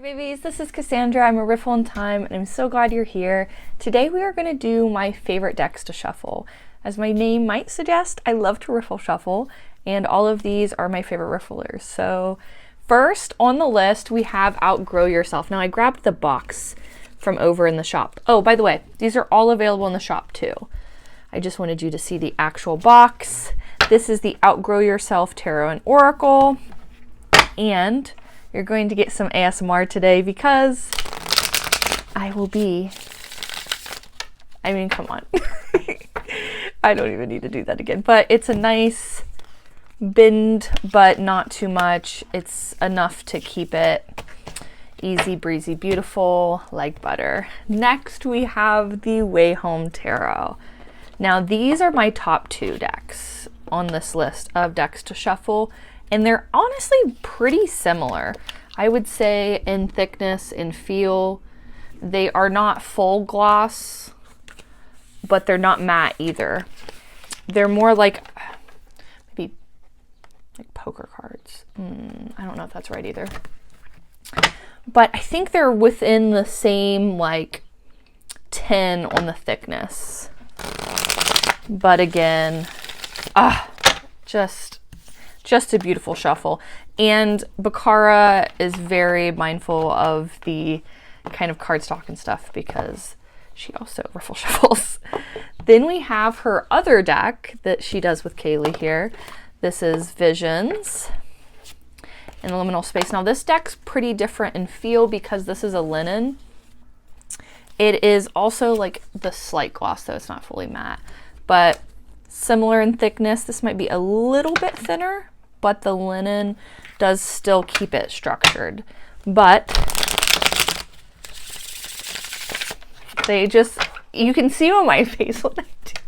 Babies, this is Cassandra. I'm a Riffle in Time and I'm so glad you're here. Today we are going to do my favorite decks to shuffle. As my name might suggest, I love to riffle shuffle and all of these are my favorite rifflers. So first on the list we have Outgrow Yourself. Now I grabbed the box from over in the shop. Oh, by the way, these are all available in the shop too. I just wanted you to see the actual box. This is the Outgrow Yourself Tarot and Oracle, and you're going to get some ASMR today because I will be, come on. I don't even need to do that again, but it's a nice bend, but not too much. It's enough to keep it easy breezy, beautiful, like butter. Next, we have the Way Home Tarot. Now, these are my top two decks on this list of decks to shuffle, and they're honestly pretty similar. I would say in thickness and feel. They are not full gloss, but they're not matte either. They're more like maybe like poker cards. I don't know if that's right either. But I think they're within the same like 10 on the thickness. But again, just a beautiful shuffle. And Bakara is very mindful of the kind of cardstock and stuff because she also riffle shuffles. Then we have her other deck that she does with Kaylee here. This is Visions in Liminal Space. Now this deck's pretty different in feel because this is a linen. It is also like the slight gloss, though it's not fully matte, but similar in thickness. This might be a little bit thinner, but the linen does still keep it structured. But they just, you can see on my face what I do.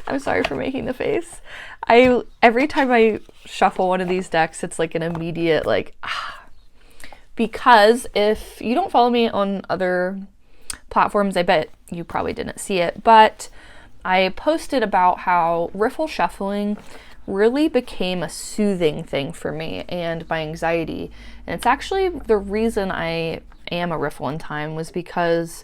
I'm sorry for making the face. Every time I shuffle one of these decks, it's like an immediate like, because if you don't follow me on other platforms, I bet you probably didn't see it, but I posted about how riffle shuffling really became a soothing thing for me and my anxiety. And it's actually the reason I am a Riffle in Time was because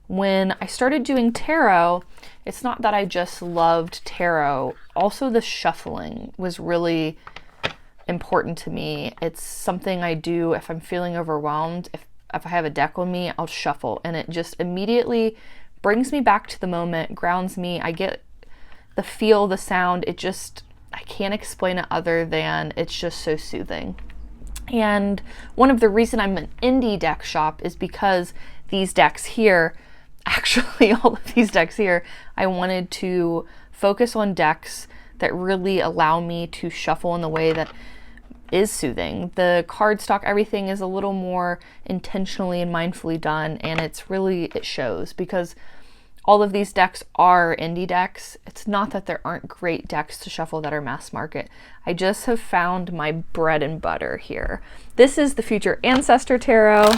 when I started doing tarot, it's not that I just loved tarot. Also the shuffling was really important to me. It's something I do if I'm feeling overwhelmed. If I have a deck on me, I'll shuffle and it just immediately brings me back to the moment, grounds me. I get the feel, the sound. I can't explain it other than it's just so soothing. And one of the reason I'm an indie deck shop is because these decks here, actually all of these decks here, I wanted to focus on decks that really allow me to shuffle in the way that is soothing. The cardstock, everything is a little more intentionally and mindfully done, and it shows because all of these decks are indie decks. It's not that there aren't great decks to shuffle that are mass market. I just have found my bread and butter here. This is the Future Ancestor Tarot.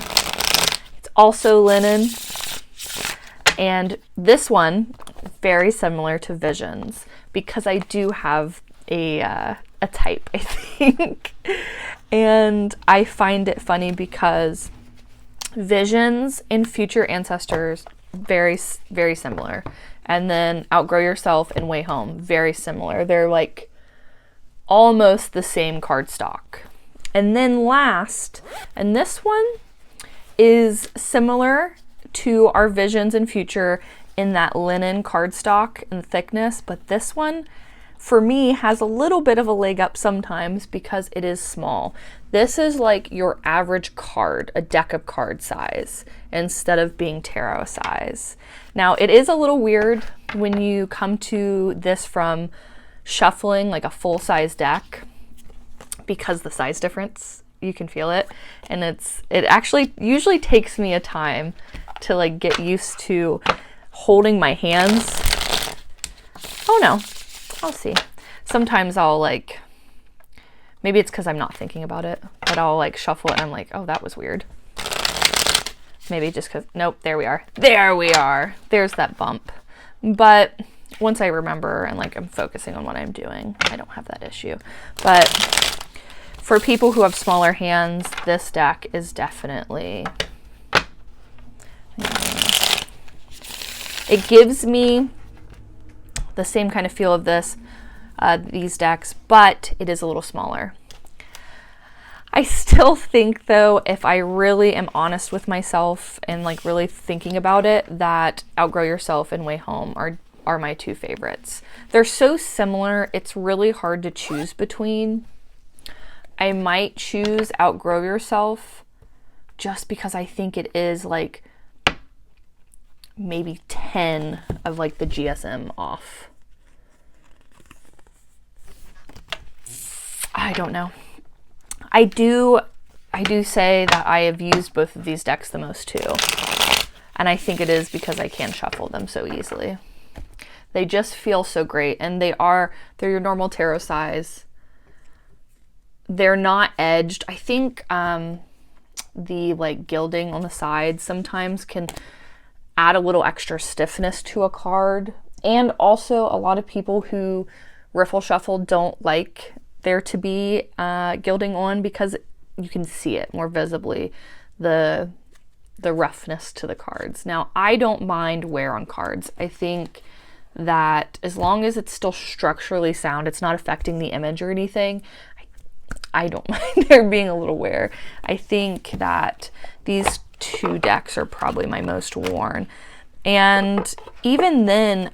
It's also linen. And this one, very similar to Visions, because I do have a type, I think. And I find it funny because Visions and Future Ancestors, very, very similar. And then Outgrow Yourself and Way Home, very similar. They're like almost the same cardstock. And then last, and this one is similar to our Visions and Future in that linen cardstock and thickness, but this one for me has a little bit of a leg up sometimes because it is small. This is like your average card, a deck of card size, instead of being tarot size. Now it is a little weird when you come to this from shuffling like a full size deck because the size difference, you can feel it. And it actually usually takes me a time to like get used to holding my hands. Oh no, I'll see. Sometimes I'll like, maybe it's because I'm not thinking about it, but I'll like shuffle it and I'm like, oh, that was weird. Maybe just because, nope, there we are. There we are. There's that bump. But once I remember and like I'm focusing on what I'm doing, I don't have that issue. But For people who have smaller hands, this deck is definitely, it gives me the same kind of feel of these decks, but it is a little smaller. I still think though, if I really am honest with myself and like really thinking about it, that Outgrow Yourself and Way Home are my two favorites. They're so similar, it's really hard to choose between. I might choose Outgrow Yourself just because I think it is like maybe 10 of like the GSM off. I don't know. I do say that I have used both of these decks the most too. And I think it is because I can shuffle them so easily. They just feel so great, and they're your normal tarot size. They're not edged. I think the like gilding on the sides sometimes can add a little extra stiffness to a card. And also a lot of people who riffle shuffle don't like there to be gilding on because you can see it more visibly, the roughness to the cards. Now, I don't mind wear on cards. I think that as long as it's still structurally sound, it's not affecting the image or anything, I don't mind there being a little wear. I think that these two decks are probably my most worn. And even then,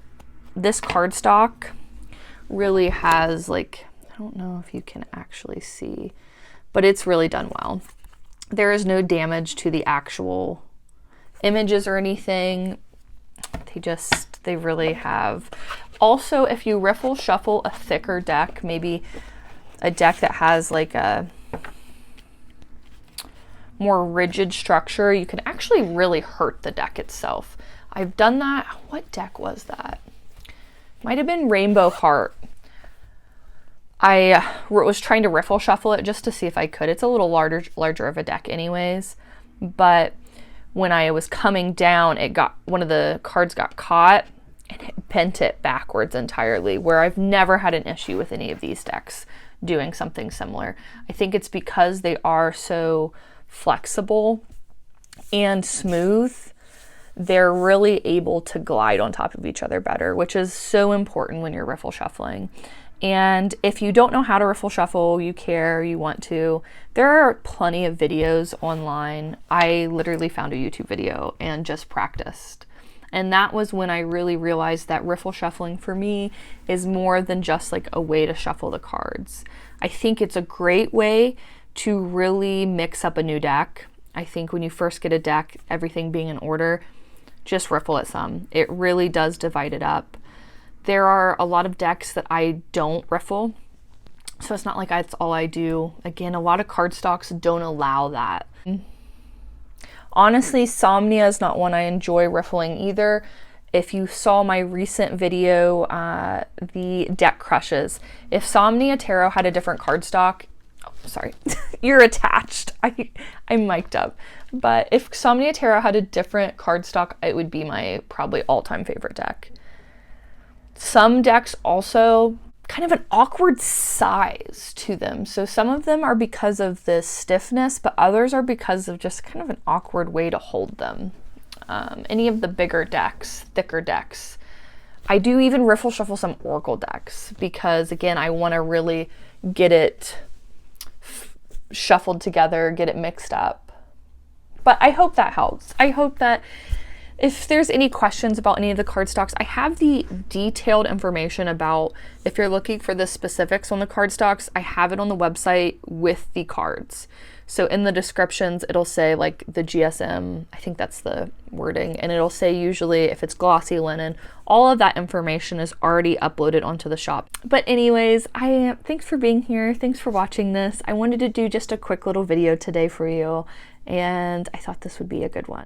this cardstock really has like, I don't know if you can actually see, but it's really done well. There is no damage to the actual images or anything. They really have. Also, if you riffle shuffle a thicker deck, maybe a deck that has like a more rigid structure, you can actually really hurt the deck itself. I've done that. What deck was that? Might have been Rainbow Heart. I was trying to riffle shuffle it just to see if I could. It's a little larger of a deck anyways, but when I was coming down, one of the cards got caught and it bent it backwards entirely, where I've never had an issue with any of these decks doing something similar. I think it's because they are so flexible and smooth. They're really able to glide on top of each other better, which is so important when you're riffle shuffling. And if you don't know how to riffle shuffle, you want to, there are plenty of videos online. I literally found a YouTube video and just practiced. And that was when I really realized that riffle shuffling for me is more than just like a way to shuffle the cards. I think it's a great way to really mix up a new deck. I think when you first get a deck, everything being in order, just riffle it some. It really does divide it up. There are a lot of decks that I don't riffle, so it's not like that's all I do. Again, a lot of cardstocks don't allow that. Honestly, Somnia is not one I enjoy riffling either. If you saw my recent video, the deck crushes. If Somnia Tarot had a different cardstock, oh, sorry, you're attached. I mic'd up. But if Somnia Tarot had a different cardstock, it would be my probably all-time favorite deck. Some decks also kind of an awkward size to them. So some of them are because of the stiffness, but others are because of just kind of an awkward way to hold them. Any of the bigger decks, thicker decks. I do even riffle shuffle some Oracle decks because, again, I want to really get it shuffled together, get it mixed up. But I hope that helps. I hope that if there's any questions about any of the cardstocks, I have the detailed information about if you're looking for the specifics on the cardstocks, I have it on the website with the cards. So in the descriptions, it'll say like the GSM, I think that's the wording, and it'll say usually if it's glossy linen, all of that information is already uploaded onto the shop. But anyways, thanks for being here. Thanks for watching this. I wanted to do just a quick little video today for you, and I thought this would be a good one.